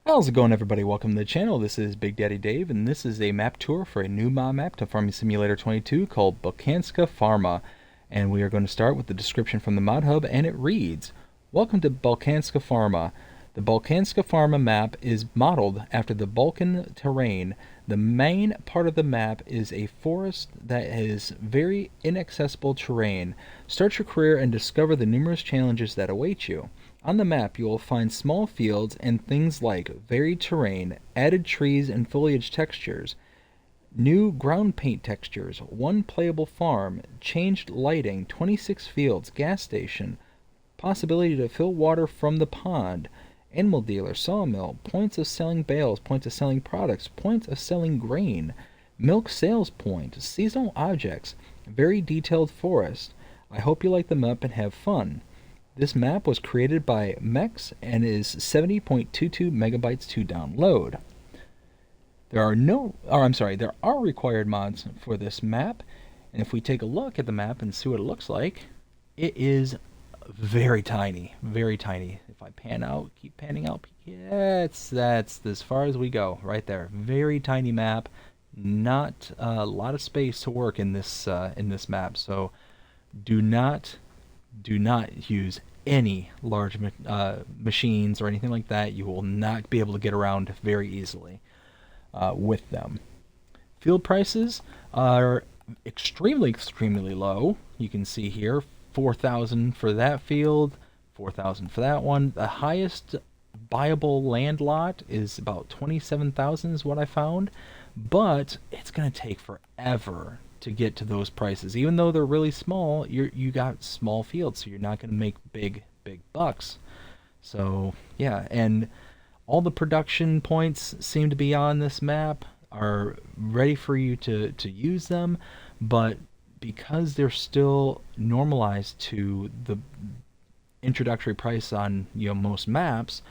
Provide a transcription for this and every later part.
How's it going, everybody? Welcome to the channel. This is Big Daddy Dave, and this is a map tour for a new mod map to Farming Simulator 22 called Balkanska Farma. And we are going to start with the description from the mod hub, and it reads, Welcome to Balkanska Farma. The Balkanska Farma map is modeled after the Balkan terrain. The main part of the map is a forest that is very inaccessible terrain. Start your career and discover the numerous challenges that await you. On the map, you will find small fields and things like varied terrain, added trees and foliage textures, new ground paint textures, one playable farm, changed lighting, 26 fields, gas station, possibility to fill water from the pond, animal dealer, sawmill, points of selling bales, points of selling products, points of selling grain, milk sales point, seasonal objects, very detailed forest. I hope you like the map and have fun. This map was created by Mex and is 70.22 megabytes to download. There are required mods for this map, and if we take a look at the map and see what it looks like, it is very tiny, very tiny. If I pan out, keep panning out, yeah, that's as far as we go, right there. Very tiny map, not a lot of space to work in this map, so do not use any large machines or anything like that. You will not be able to get around very easily with them. Field prices are extremely low. You can see here 4,000 for that field, 4,000 for that one. The highest buyable land lot is about 27,000 is what I found, but it's going to take forever to get to those prices. Even though they're really small, you got small fields, so you're not going to make big bucks. So yeah, and all the production points seem to be on this map, are ready for you to use them, but because they're still normalized to the introductory price on most maps,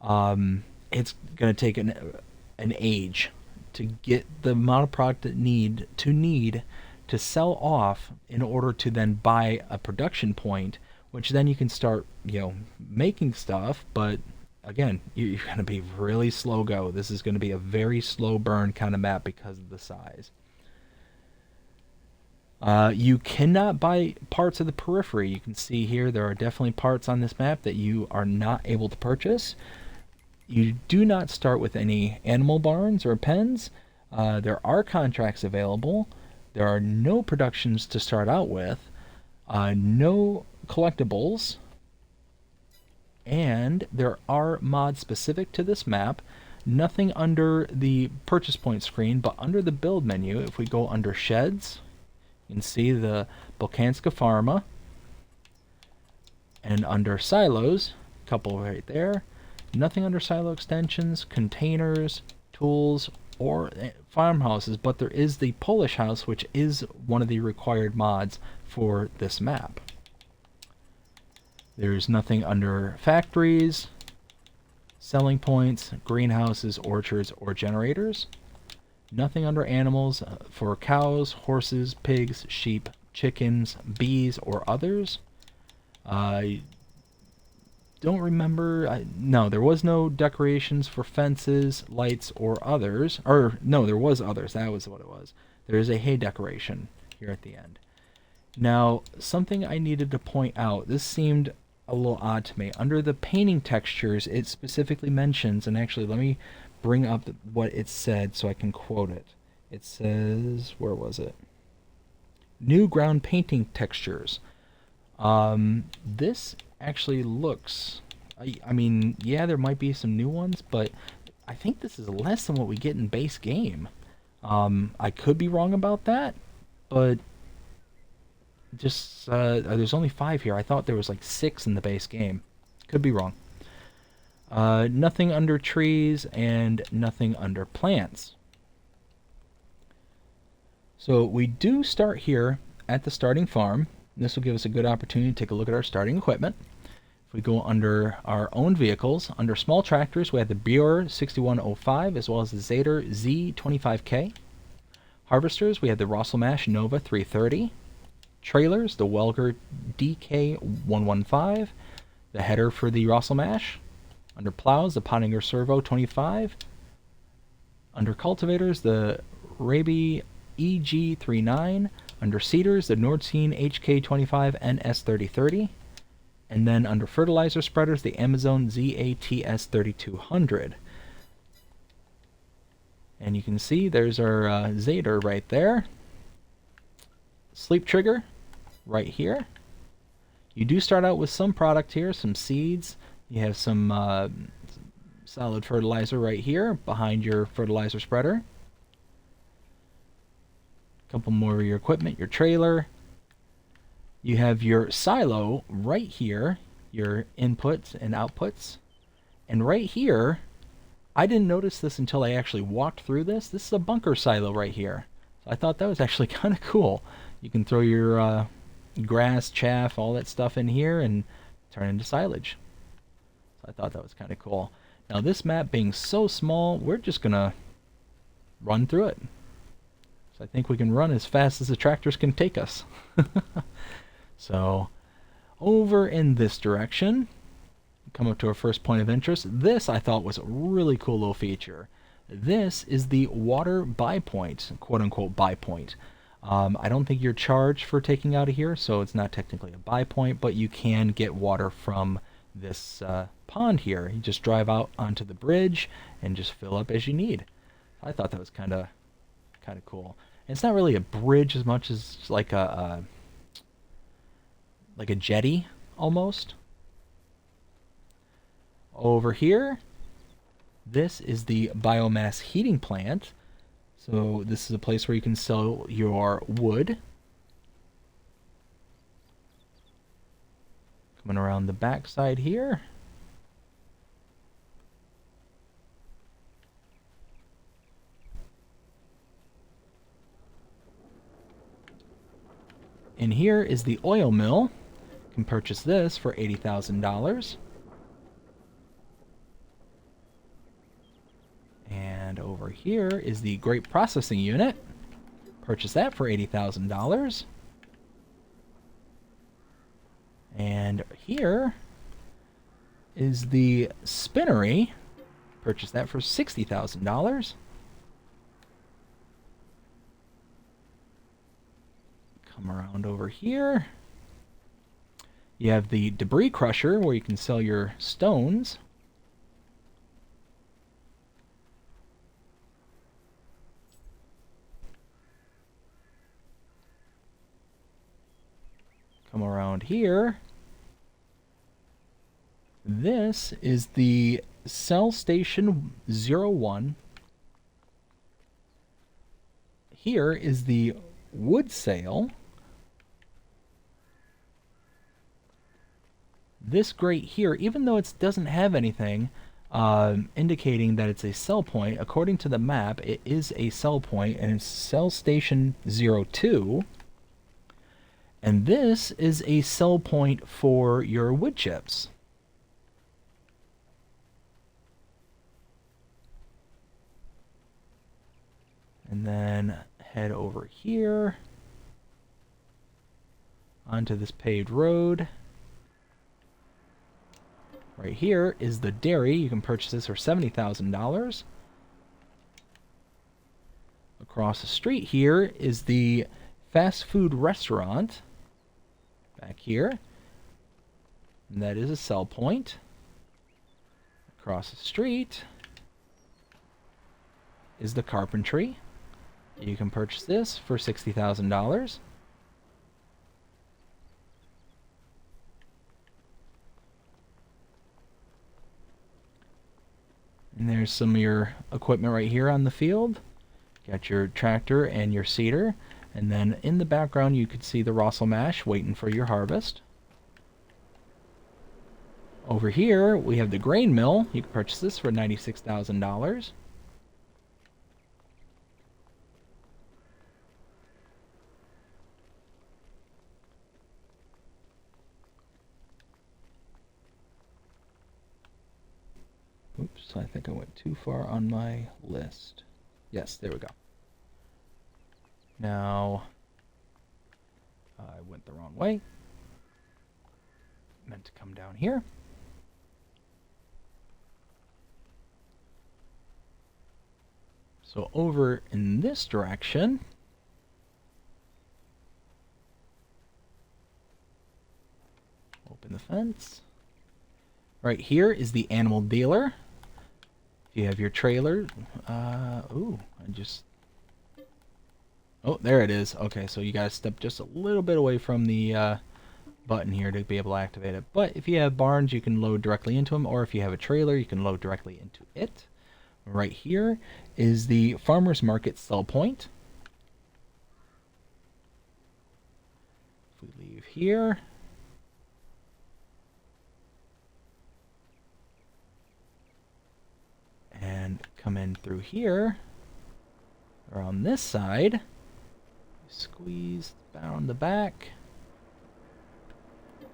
it's going to take an age to get the amount of product that need to sell off in order to then buy a production point, which then you can start making stuff. But again, you're going to be really slow go. This is going to be a very slow burn kind of map because of the size. You cannot buy parts of the periphery. You can see here there are definitely parts on this map that you are not able to purchase. You do not start with any animal barns or pens. There are contracts available. There are no productions to start out with. No collectibles. And there are mods specific to this map. Nothing under the purchase point screen, but under the build menu, if we go under sheds, you can see the Balkanska Farma. And under silos, a couple right there. Nothing under silo extensions, containers, tools, or farmhouses, but there is the Polish house, which is one of the required mods for this map. There's nothing under factories, selling points, greenhouses, orchards, or generators. Nothing under animals for cows, horses, pigs, sheep, chickens, bees, or others. Don't remember. No, there was no decorations for fences, lights, or others. Or no, there was others. That was what it was. There is a hay decoration here at the end. Now, something I needed to point out. This seemed a little odd to me. Under the painting textures, it specifically mentions, and actually let me bring up what it said so I can quote it. It says, where was it? New ground painting textures. This actually looks, I mean, yeah, there might be some new ones, but I think this is less than what we get in base game. I could be wrong about that, but just there's only 5 here. I thought there was like 6 in the base game. Could be wrong. Nothing under trees and nothing under plants. So we do start here at the starting farm. This will give us a good opportunity to take a look at our starting equipment. If we go under our own vehicles, under small tractors, we have the Buer 6105 as well as the Zader Z25K. Harvesters, we have the Rosselmash Nova 330. Trailers, the Welger DK115. The header for the Rosselmash. Under plows, the Pottinger Servo 25. Under cultivators, the Raby EG39. Under seeders, the Nordseed HK25 NS3030. And then under fertilizer spreaders, the Amazon ZATS3200. And you can see there's our Zader right there. Sleep trigger right here. You do start out with some product here, some seeds. You have some solid fertilizer right here behind your fertilizer spreader. A couple more of your equipment, your trailer. You have your silo right here, your inputs and outputs. And right here, I didn't notice this until I actually walked through this. This is a bunker silo right here. So I thought that was actually kind of cool. You can throw your grass, chaff, all that stuff in here and turn into silage. So I thought that was kind of cool. Now this map being so small, we're just going to run through it. So I think we can run as fast as the tractors can take us. So over in this direction, come up to our first point of interest. This I thought was a really cool little feature. This is the water buy point, quote unquote buy point. I don't think you're charged for taking out of here, so it's not technically a buy point, but you can get water from this pond here. You just drive out onto the bridge and just fill up as you need. I thought that was kind of cool. And it's not really a bridge as much as like a jetty almost. Over here, this is the biomass heating plant. So this is a place where you can sell your wood. Coming around the back side here. In here is the oil mill. You can purchase this for $80,000. And over here is the grape processing unit. Purchase that for $80,000. And here is the spinnery. Purchase that for $60,000. Come around over here. You have the debris crusher where you can sell your stones. Come around here. This is the Cell Station 01. Here is the wood sale. This grate here, even though it doesn't have anything indicating that it's a sell point, according to the map, it is a sell point, and it's Cell Station 02. And this is a sell point for your wood chips. And then head over here onto this paved road. Right here is the dairy. You can purchase this for $70,000. Across the street here is the fast food restaurant. Back here. And that is a sell point. Across the street is the carpentry. You can purchase this for $60,000. And there's some of your equipment right here on the field. Got your tractor and your seeder. And then in the background you could see the Russell mash waiting for your harvest. Over here we have the grain mill. You can purchase this for $96,000. Oops, I think I went too far on my list. Yes, there we go. Now, I went the wrong way. Meant to come down here. So over in this direction, open the fence. Right here is the animal dealer. If you have your trailer, ooh, oh, there it is. Okay, so you gotta step just a little bit away from the button here to be able to activate it. But if you have barns, you can load directly into them, or if you have a trailer, you can load directly into it. Right here is the farmer's market sell point. If we leave here, and come in through here, or on this side, squeeze down the back,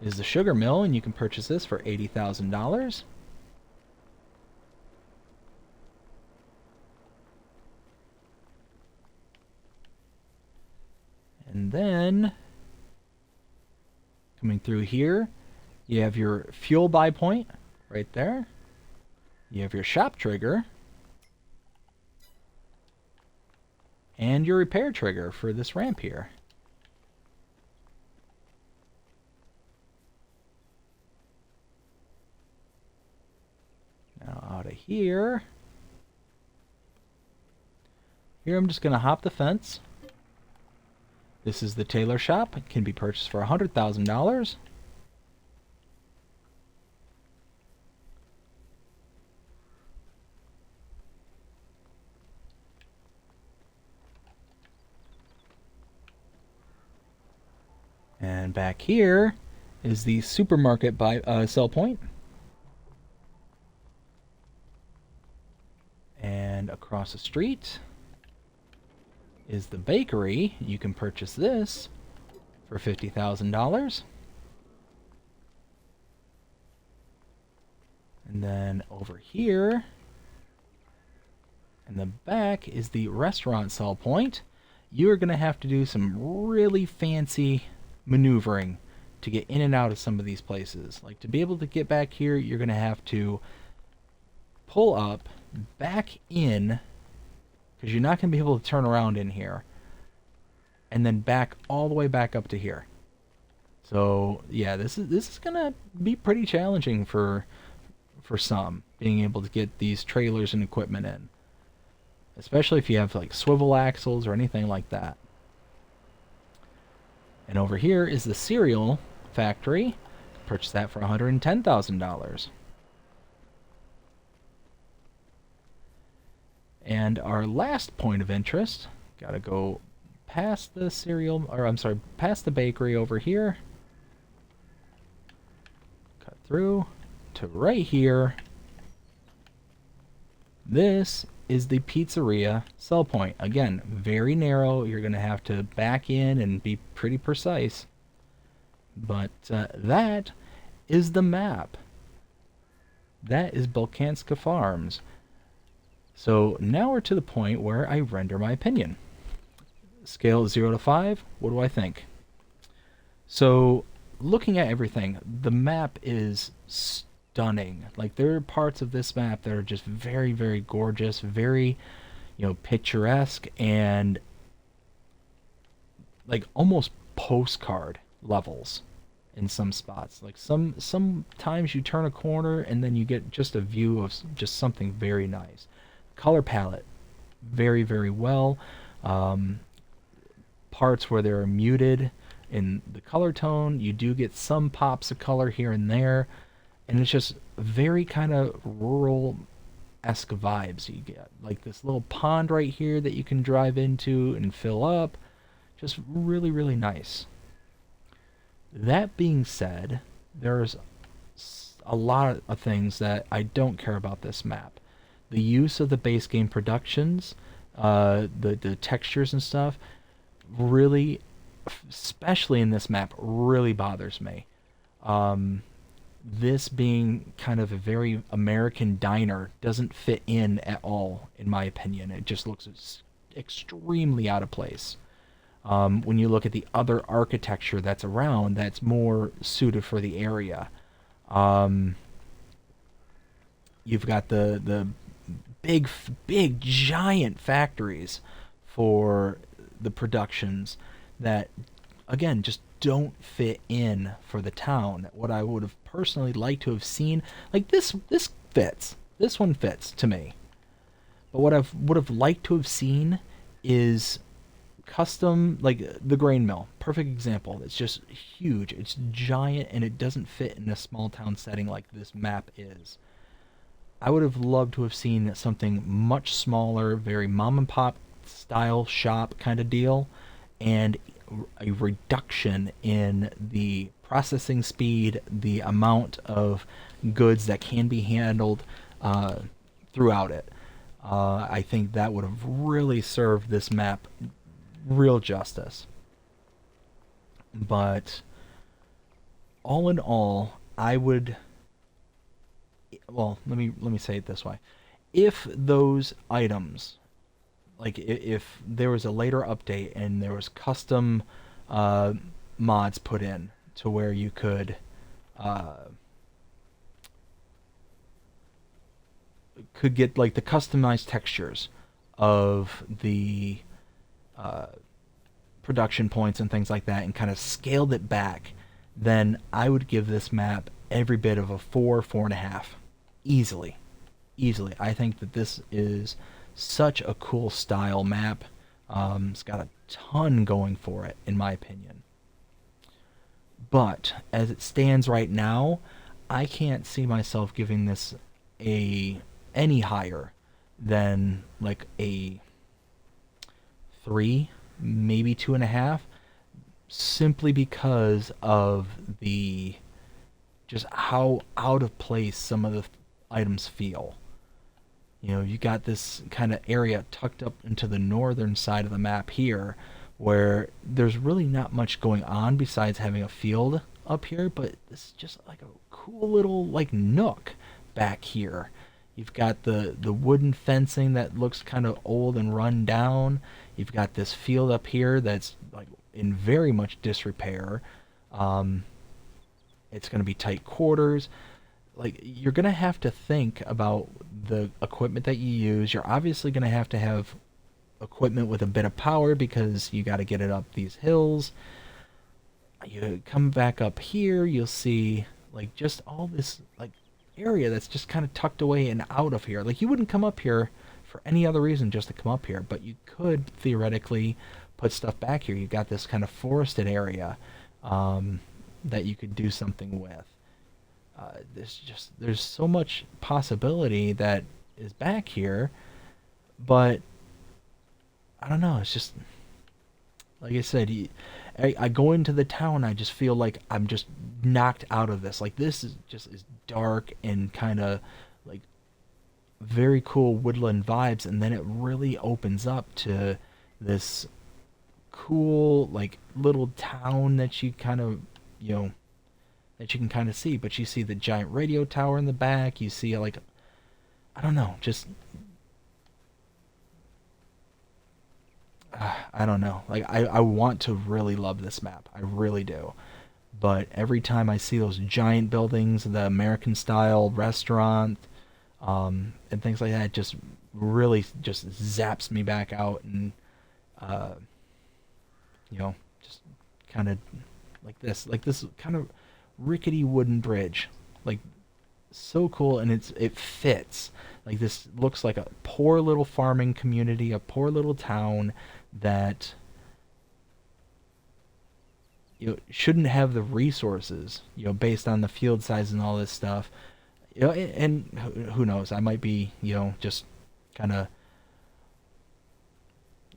is the sugar mill, and you can purchase this for $80,000. And then, coming through here, you have your fuel buy point right there. You have your shop trigger. And your repair trigger for this ramp here. Now out of here. Here I'm just going to hop the fence. This is the tailor shop. It can be purchased for $100,000. And back here is the supermarket sell point. And across the street is the bakery. You can purchase this for $50,000. And then over here in the back is the restaurant sell point. You are going to have to do some really fancy maneuvering to get in and out of some of these places. Like to be able to get back here, you're going to have to pull up, back in, because you're not going to be able to turn around in here, and then back all the way back up to here. So yeah, this is going to be pretty challenging for some, being able to get these trailers and equipment in, especially if you have like swivel axles or anything like that. And over here is the cereal factory. Purchase that for $110,000. And our last point of interest, gotta go past the cereal, or I'm sorry, past the bakery over here. Cut through to right here. This is the pizzeria sell point. Again, very narrow. You're going to have to back in and be pretty precise. But that is the map. That is Balkanska Farms. So now we're to the point where I render my opinion. Scale 0 to 5, what do I think? So looking at everything, the map is stunning. Like there are parts of this map that are just very, very gorgeous, very, picturesque, and like almost postcard levels in some spots. Like sometimes you turn a corner and then you get just a view of just something very nice. Color palette, very, very well. Parts where they're muted in the color tone, you do get some pops of color here and there. And it's just very kind of rural-esque vibes you get. Like this little pond right here that you can drive into and fill up. Just really, really nice. That being said, there's a lot of things that I don't care about this map. The use of the base game productions, the textures and stuff, really, especially in this map, really bothers me. This being kind of a very American diner doesn't fit in at all, in my opinion. It just looks extremely out of place. When you look at the other architecture that's around, that's more suited for the area. You've got the big, giant factories for the productions that, again, just don't fit in for the town. What I would have personally liked to have seen, like this fits. This one fits to me. But what I would have liked to have seen is custom, like the grain mill. Perfect example. It's just huge. It's giant and it doesn't fit in a small town setting like this map is. I would have loved to have seen something much smaller, very mom and pop style shop kind of deal, and a reduction in the processing speed, the amount of goods that can be handled throughout it. I think that would have really served this map real justice. But all in all, I would, well, let me say it this way. If those items, like if there was a later update and there was custom uh, mods put in to where you uh, could get like the customized textures of the uh, production points and things like that, and kind of scaled it back, then I would give this map every bit of a 4.5, easily, easily. I think that this is such a cool style map. It's got a ton going for it, in my opinion. But as it stands right now, I can't see myself giving this a any higher than like a 3, maybe 2.5, simply because of the just how out of place some of the items feel. You know, you got this kind of area tucked up into the northern side of the map here where there's really not much going on besides having a field up here, but this is just like a cool little like nook back here. You've got the wooden fencing that looks kind of old and run down. You've got this field up here that's like in very much disrepair. Um, it's going to be tight quarters. Like, you're going to have to think about the equipment that you use. You're obviously going to have equipment with a bit of power because you got to get it up these hills. You come back up here, you'll see like just all this like area that's just kind of tucked away and out of here. Like, you wouldn't come up here for any other reason just to come up here, but you could theoretically put stuff back here. You got this kind of forested area that you could do something with. There's so much possibility that is back here, but I don't know. It's just like I said. I go into the town. I just feel like I'm just knocked out of this. Like, this is dark and kind of like very cool woodland vibes, and then it really opens up to this cool like little town that you kind of, you know, that you can kind of see. But you see the giant radio tower in the back. You see like, I don't know, just I don't know. Like, I want to really love this map. I really do. But every time I see those giant buildings, the American style restaurant, and things like that, it just really just zaps me back out, and uh, you know, just kind of like this kind of rickety wooden bridge, like so cool, and it fits. Like, this looks like a poor little farming community, a poor little town that, you know, shouldn't have the resources, you know, based on the field size and all this stuff. You know, and who knows? I might be, you know, just kind of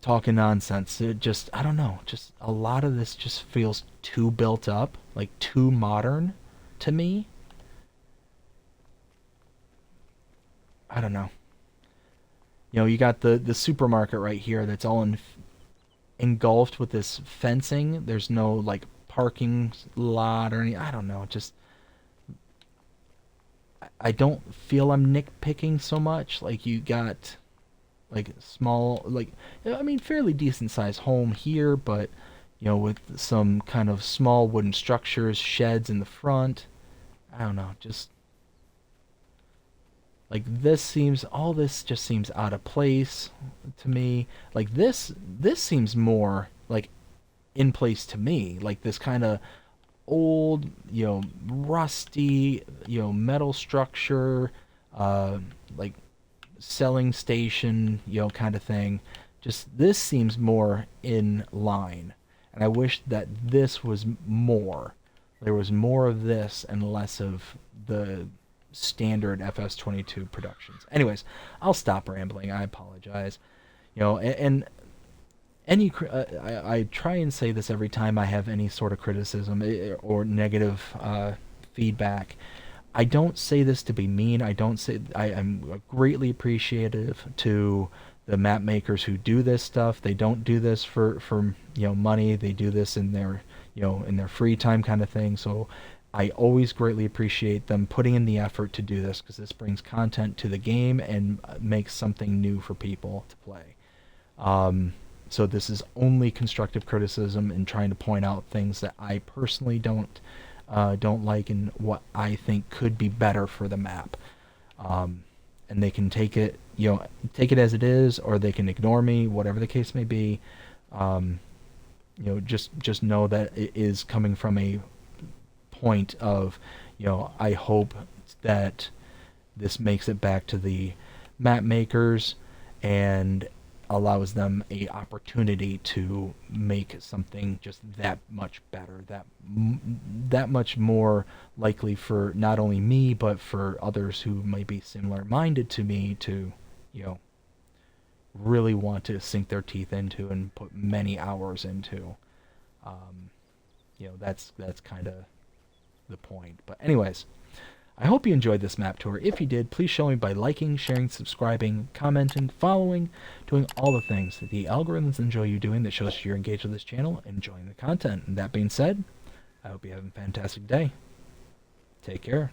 talking nonsense. It just, I don't know. Just a lot of this just feels too built up, like too modern to me. I don't know. You know, you got the supermarket right here that's all engulfed with this fencing. There's no like parking lot or any. I don't know. Just I don't feel I'm nitpicking so much. Like, you got like small, like, I mean, fairly decent sized home here, but you know, with some kind of small wooden structures, sheds in the front. I don't know. Just Like all this just seems out of place to me. Like this seems more like in place to me. Like this kind of old, rusty, metal structure, uh, like selling station, kind of thing. Just this seems more in line, and I wish that this was more. There was more of this and less of the standard FS22 productions. Anyways, I'll stop rambling. I apologize. And any I try and say this every time I have any sort of criticism or negative feedback. I don't say this to be mean. I don't say I'm greatly appreciative to the map makers who do this stuff. They don't do this for money. They do this in their in their free time kind of thing. So I always greatly appreciate them putting in the effort to do this because this brings content to the game and makes something new for people to play. So this is only constructive criticism and trying to point out things that I personally don't like and what I think could be better for the map. And they can take it as it is, or they can ignore me, whatever the case may be. Just know that it is coming from a point of, I hope that this makes it back to the map makers and allows them a opportunity to make something just that much better, that much more likely for not only me but for others who might be similar minded to me to really want to sink their teeth into and put many hours into. That's kind of the point. But anyways, I hope you enjoyed this map tour. If you did, please show me by liking, sharing, subscribing, commenting, following, doing all the things that the algorithms enjoy you doing that shows you're engaged with this channel and enjoying the content. And that being said, I hope you have a fantastic day. Take care.